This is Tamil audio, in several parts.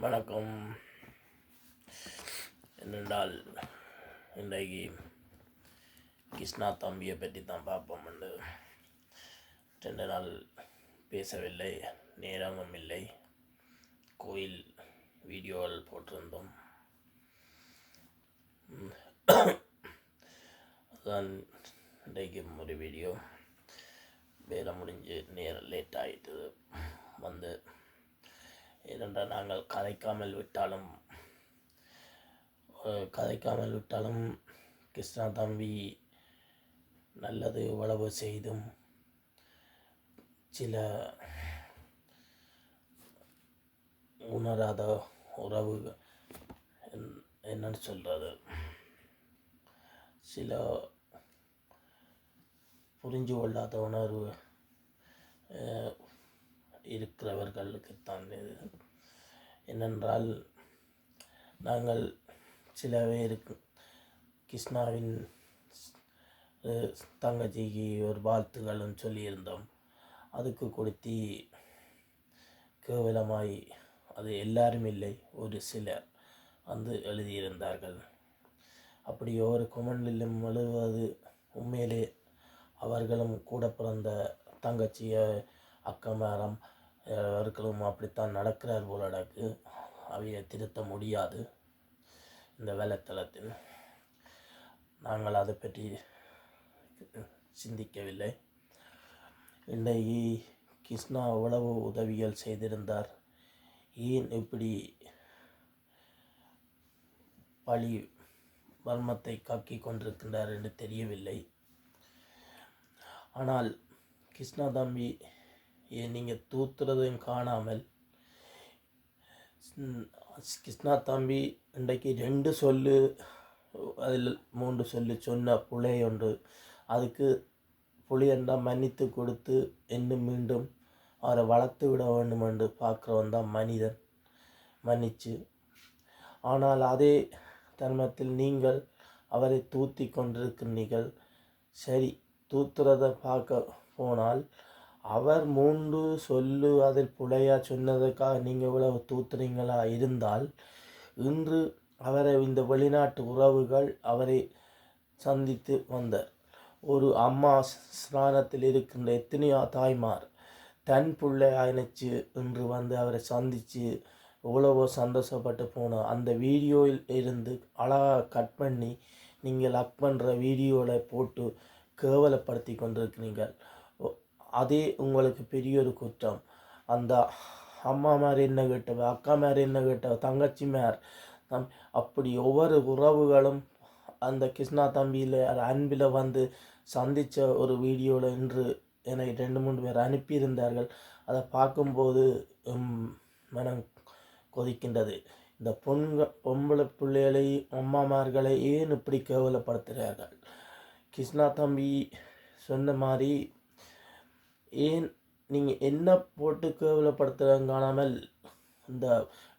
வணக்கம். என்னென்றால் இன்றைக்கு கிருஷ்ணா தம்பியை பற்றி தான் பார்ப்போம். 2 நாள் பேசவில்லை, நேரமும் இல்லை. கோயில் வீடியோவில் போட்டிருந்தோம். அதுதான் இன்றைக்கு ஒரு வீடியோ. வேலை முடிஞ்சு நேரம் லேட் ஆகிட்டு வந்து, ஏனென்றால் நாங்கள் கதைக்காமல் விட்டாலும் கிருஷ்ணா தம்பி நல்லது எவ்வளவு செய்தும் சில உணராத உறவு என்னன்னு சொல்கிறது, சில புரிஞ்சு கொள்ளாத உணர்வு இருக்கிறவர்களுக்குத்தான் இது. என்னென்றால் நாங்கள் சில பேருக்கு கிருஷ்ணாவின் தங்கச்சிக்கு ஒரு வாழ்த்துகளும் சொல்லியிருந்தோம். அதுக்கு கொடுத்து கேவலமாய், அது எல்லாரும் இல்லை, ஒரு சிலர் வந்து எழுதியிருந்தார்கள். அப்படி ஒவ்வொரு கொமெண்டிலும் எழுதுவது உண்மையிலே அவர்களும் கூட பிறந்த தங்கச்சிய அக்கமாரம் அவர்களும் அப்படித்தான் நடக்கிறார் போல நடக்கு. அவையை திருத்த முடியாது இந்த வேலைத்தளத்தில். நாங்கள் அதை பற்றி சிந்திக்கவில்லை. இன்றைக்கு கிருஷ்ணா எவ்வளவு உதவிகள் செய்திருந்தார், ஏன் இப்படி பழி வர்மத்தை காக்கி கொண்டிருக்கின்றார் என்று தெரியவில்லை. ஆனால் கிருஷ்ணா தம்பி நீங்கள் தூத்துறதையும் காணாமல், கிருஷ்ணா தம்பி இன்றைக்கு 2 சொல்லு அதில் 3 சொல்லு சொன்ன புலை ஒன்று, அதுக்கு புலியென்றால் மன்னித்து கொடுத்து இன்னும் மீண்டும் அவரை வளர்த்து விட வேண்டும் என்று பார்க்குறவன் தான் மனிதன், மன்னிச்சு. ஆனால் அதே தருணத்தில் நீங்கள் அவரை தூத்தி கொண்டிருக்கிறீர்கள். சரி, தூத்துறதை பார்க்க போனால் அவர் 3 சொல்லு அதில் புலையா சொன்னதுக்காக நீங்கள் இவ்வளவு தூத்துறீங்களா இருந்தால், இன்று அவரை இந்த வெளிநாட்டு உறவுகள் அவரை சந்தித்து வந்தார். ஒரு அம்மா ஸ்நானத்தில் இருக்கின்ற எத்தனையோ தாய்மார் தன் பிள்ளை அணைச்சி இன்று வந்து அவரை சந்தித்து எவ்வளவோ சந்தோஷப்பட்டு போனோம். அந்த வீடியோவில் இருந்து அழகாக கட் பண்ணி நீங்கள் லக் பண்ணுற வீடியோவில் போட்டு கேவலப்படுத்தி கொண்டிருக்கிறீர்கள். அதே உங்களுக்கு பெரிய ஒரு குற்றம். அந்த அம்மா மாதிரி என்ன கேட்டவ, அக்கா மாதிரி என்ன கேட்டவ, தங்கச்சி மேர் அப்படி ஒவ்வொரு உறவுகளும் அந்த கிருஷ்ணா தம்பியில் அன்பில் வந்து சந்தித்த ஒரு வீடியோவில் இன்று எனக்கு 2-3 பேர் அனுப்பியிருந்தார்கள். அதை பார்க்கும்போது மனம் கொதிக்கின்றது. இந்த பொம்பளை பிள்ளைகளை அம்மாமார்களை ஏன் இப்படி கேவலப்படுத்துகிறார்கள்? கிருஷ்ணா தம்பி சொன்ன மாதிரி ஏன் நீங்கள் என்ன போட்டு கேவலப்படுத்துகிறங்க காணாமல் இந்த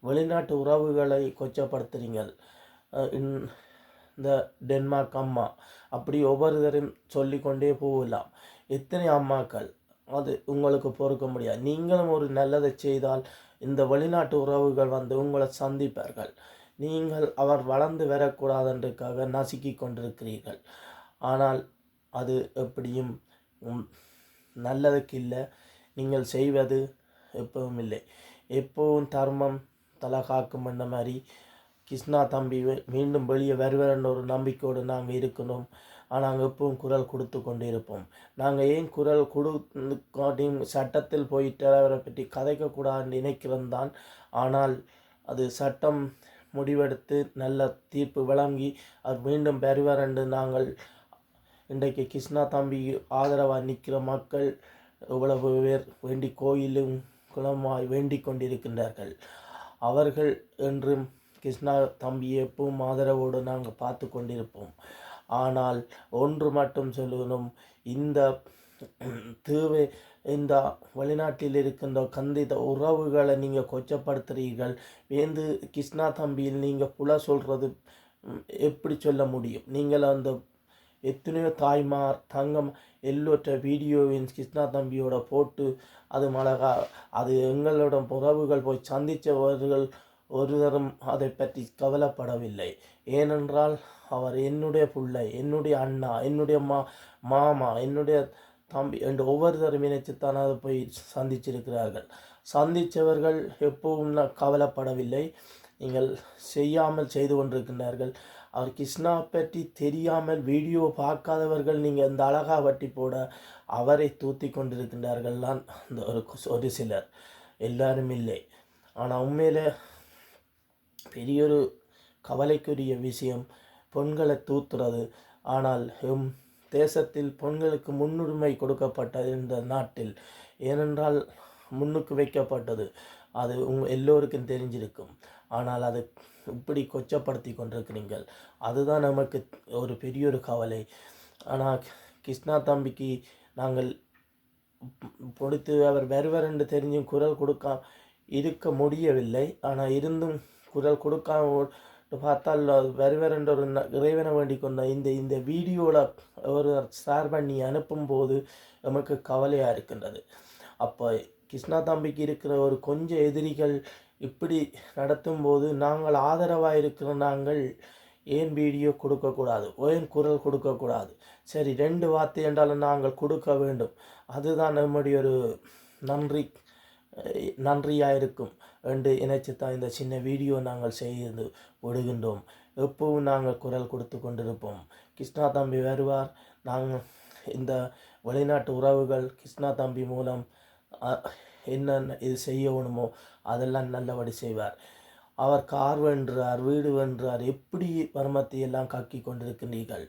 வெளிநாட்டு உறவுகளை கொச்சப்படுத்துறீங்கள். இந்த டென்மார்க் அம்மா அப்படி ஒவ்வொருத்தரையும் சொல்லிக்கொண்டே போகலாம். எத்தனை அம்மாக்கள், அது உங்களுக்கு பொறுக்க முடியாது. நீங்களும் ஒரு நல்லதை செய்தால் இந்த வெளிநாட்டு உறவுகள் வந்து உங்களை சந்திப்பார்கள். நீங்கள் அவர் வளர்ந்து வரக்கூடாதுன்றதுக்காக நசுக்கி கொண்டிருக்கிறீர்கள். ஆனால் அது எப்படியும் நல்லதுக்கு இல்லை. நீங்கள் செய்வது எப்பவும் இல்லை. எப்பவும் தர்மம் தலை காக்கும் என்ற மாதிரி கிருஷ்ணா தம்பி மீண்டும் வெளியே வருவார்ன்ற ஒரு நம்பிக்கையோடு நாங்கள் இருக்கணும். ஆனால் நாங்கள் எப்பவும் குரல் கொடுத்து கொண்டு இருப்போம். நாங்கள் ஏன் குரல் கொடுக்காட்டியும் சட்டத்தில் போயிட்டு அவரை பற்றி கதைக்கக்கூடாதுன்னு நினைக்கிறது தான். ஆனால் அது சட்டம் முடிவெடுத்து நல்ல தீர்ப்பு வழங்கி அவர் மீண்டும் வருவார் என்று நாங்கள் இன்றைக்கு கிருஷ்ணா தம்பி ஆதரவாக நிற்கிற மக்கள் எவ்வளவு பேர் வேண்டி கோயிலும் குளமாய் வேண்டி கொண்டிருக்கின்றார்கள். அவர்கள் என்றும் கிருஷ்ணா தம்பியை எப்பவும் ஆதரவோடு நாங்கள் பார்த்து கொண்டிருப்போம். ஆனால் ஒன்று மட்டும் சொல்லணும், இந்த தேவை இந்த வெளிநாட்டில் இருக்கின்ற கந்தித உறவுகளை நீங்கள் கொச்சப்படுத்துகிறீர்கள். வேந்து கிருஷ்ணா தம்பியில் நீங்கள் புல சொல்கிறது எப்படி சொல்ல முடியும்? நீங்கள் அந்த எத்தனையோ தாய்மார் தங்கம் எல்லோற்ற வீடியோவின் கிருஷ்ணா தம்பியோட போட்டு அது மழகா அது எங்களோட உறவுகள் போய் சந்தித்தவர்கள் ஒருவரும் அதை பற்றி கவலைப்படவில்லை. ஏனென்றால் அவர் என்னுடைய பிள்ளை, என்னுடைய அண்ணா, என்னுடைய மாமா, என்னுடைய தம்பி என்று ஒவ்வொருத்தரும் நினைச்சுத்தான் அதை போய் சந்திச்சிருக்கிறார்கள். சந்தித்தவர்கள் எப்பவும் கவலைப்படவில்லை. நீங்கள் செய்யாமல் செய்து கொண்டிருக்கின்றார்கள். அவர் கிருஷ்ணா பற்றி தெரியாமல் வீடியோ பார்க்காதவர்கள் நீங்கள் இந்த அழகா வட்டி போட அவரை தூத்தி கொண்டிருக்கின்றார்கள் தான் இந்த ஒரு சிலர், எல்லாரும் இல்லை. ஆனால் உண்மையில் பெரியொரு கவலைக்குரிய விஷயம் பெண்களை தூத்துறது. ஆனால் தேசத்தில் பெண்களுக்கு முன்னுரிமை கொடுக்கப்பட்டது இந்த நாட்டில். ஏனென்றால் முன்னுக்கு வைக்கப்பட்டது, அது எல்லோருக்கும் தெரிஞ்சிருக்கும். ஆனால் அது இப்படி கொச்சப்படுத்தி கொண்டிருக்கிறீர்கள், அதுதான் நமக்கு ஒரு பெரிய ஒரு கவலை. ஆனால் கிருஷ்ணா தம்பிக்கு நாங்கள் பொடுத்து அவர் வருவர் என்று தெரிஞ்சும் குரல் கொடுக்க இருக்க முடியவில்லை. ஆனால் இருந்தும் குரல் கொடுக்காம பார்த்தால் வருவர் என்ற ஒரு இறைவனை வேண்டிக் கொண்ட இந்த வீடியோவில் ஒரு ஷேர் பண்ணி அனுப்பும்போது நமக்கு கவலையாக இருக்கின்றது. அப்போ கிருஷ்ணா தம்பிக்கு இருக்கிற ஒரு கொஞ்சம் எதிரிகள் இப்படி நடத்தும்போது நாங்கள் ஆதரவாக இருக்கிற நாங்கள் ஏன் வீடியோ கொடுக்கக்கூடாது, ஏன் குரல் கொடுக்கக்கூடாது? சரி, 2 வார்த்தை என்றாலும் நாங்கள் கொடுக்க வேண்டும். அதுதான் நம்முடைய ஒரு நன்றியாக இருக்கும் என்று நினைச்சு தான் இந்த சின்ன வீடியோ நாங்கள் செய்து விடுகின்றோம். எப்பவும் நாங்கள் குரல் கொடுத்து கொண்டிருப்போம். கிருஷ்ணா தம்பி வருவார். நாங்கள் இந்த வெளிநாட்டு உறவுகள் கிருஷ்ணா தம்பி மூலம் என்னென்ன இது செய்யணுமோ அதெல்லாம் நல்லபடி செய்வார். அவர் கார் வென்றார், வீடு வென்றார், எப்படி வர்மத்தை எல்லாம் காக்கி கொண்டிருக்கின்றீர்கள்.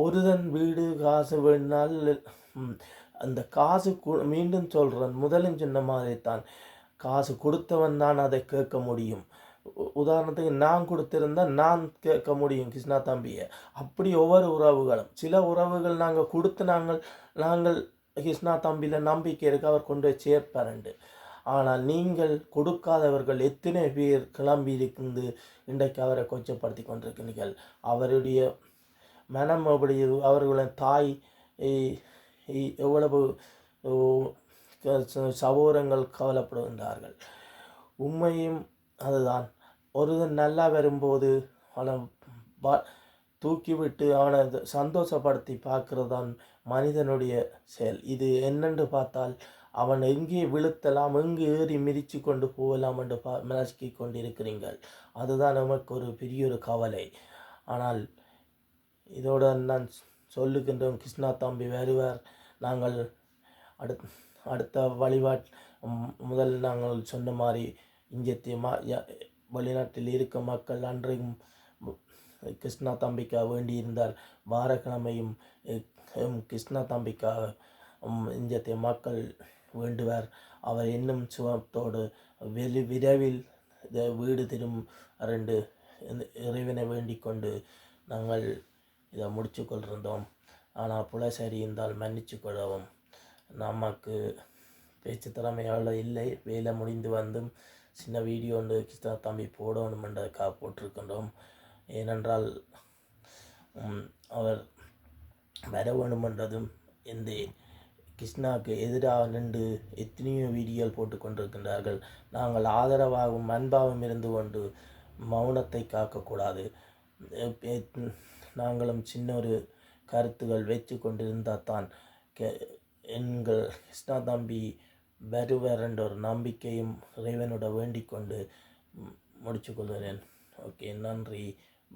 ஒருதன் வீடு காசு வேணால் அந்த காசு மீண்டும் சொல்கிறேன், முதலும் சொன்ன மாதிரி தான், காசு கொடுத்தவன் தான் அதை கேட்க முடியும். உதாரணத்துக்கு நான் கொடுத்திருந்தால் நான் கேட்க முடியும் கிருஷ்ணா தம்பியை. அப்படி ஒவ்வொரு உறவுகளும், சில உறவுகள் நாங்கள் கொடுத்து நாங்கள் கிருஷ்ணா தம்பியில் நம்பிக்கை இருக்கு, அவர் கொண்டு போய் சேர்ப்பாருண்டு. ஆனால் நீங்கள் கொடுக்காதவர்கள் எத்தனை பேர் கிளம்பி இருந்து இன்றைக்கு அவரை கொச்சப்படுத்தி கொண்டிருக்கிறீர்கள். அவருடைய மனம் அப்படி, அவர்களின் தாய் எவ்வளவு சகோதரங்கள் கவலைப்படுகின்றார்கள். உண்மையும் அதுதான். ஒருவன் நல்லா வரும்போது அவனை தூக்கிவிட்டு அவனை சந்தோஷப்படுத்தி பார்க்கறது தான் மனிதனுடைய செயல். இது என்னென்று பார்த்தால் அவன் எங்கே விழுத்தலாம், எங்கே ஏறி மிதித்து கொண்டு போகலாம் என்று மனசுக்கி கொண்டிருக்கிறீர்கள். அதுதான் நமக்கு ஒரு பெரிய ஒரு கவலை. ஆனால் இதோடு நான் சொல்லுகின்றோம், கிருஷ்ணா தம்பி வருவார். நாங்கள் அடுத்த முதல் நாங்கள் சொன்ன மாதிரி இங்கே வெளிநாட்டில் இருக்க மக்கள் அன்றையும் கிருஷ்ணா தம்பிக்காக வேண்டியிருந்தால் வாரக்கிழமையும் கிருஷ்ணா தம்பிக்காக இங்கே மக்கள் வேண்டுவார். அவர் இன்னும் சுகத்தோடு விரைவில் வீடு திரும் 2 இறைவனை வேண்டிக் கொண்டு நாங்கள் இதை முடிச்சு கொண்டிருந்தோம். ஆனால் புலசரி இருந்தால் மன்னிச்சு கொள்ளவும். நமக்கு பேச்சு திறமையால் இல்லை, வேலை முடிந்து வந்தும் சின்ன வீடியோ ஒன்று கிருஷ்ணா தம்பி போடணுமென்றதுக்காக போட்டிருக்கின்றோம். ஏனென்றால் அவர் வர வேணுமென்றதும் இந்த கிருஷ்ணாவுக்கு எதிராக நின்று எத்தனையோ வீடியோகள் போட்டு கொண்டிருக்கின்றார்கள். நாங்கள் ஆதரவாகவும் அன்பாகவும் இருந்து கொண்டு மௌனத்தை காக்கக்கூடாது. நாங்களும் சின்ன ஒரு கருத்துகள் வச்சு கொண்டிருந்தால் தான் எங்கள் கிருஷ்ணா தம்பி வருவர் என்ற ஒரு நம்பிக்கையும் இறைவனோட வேண்டிக் கொண்டு முடிச்சு கொள்கிறேன். ஓகே, நன்றி,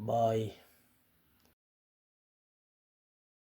பாய்.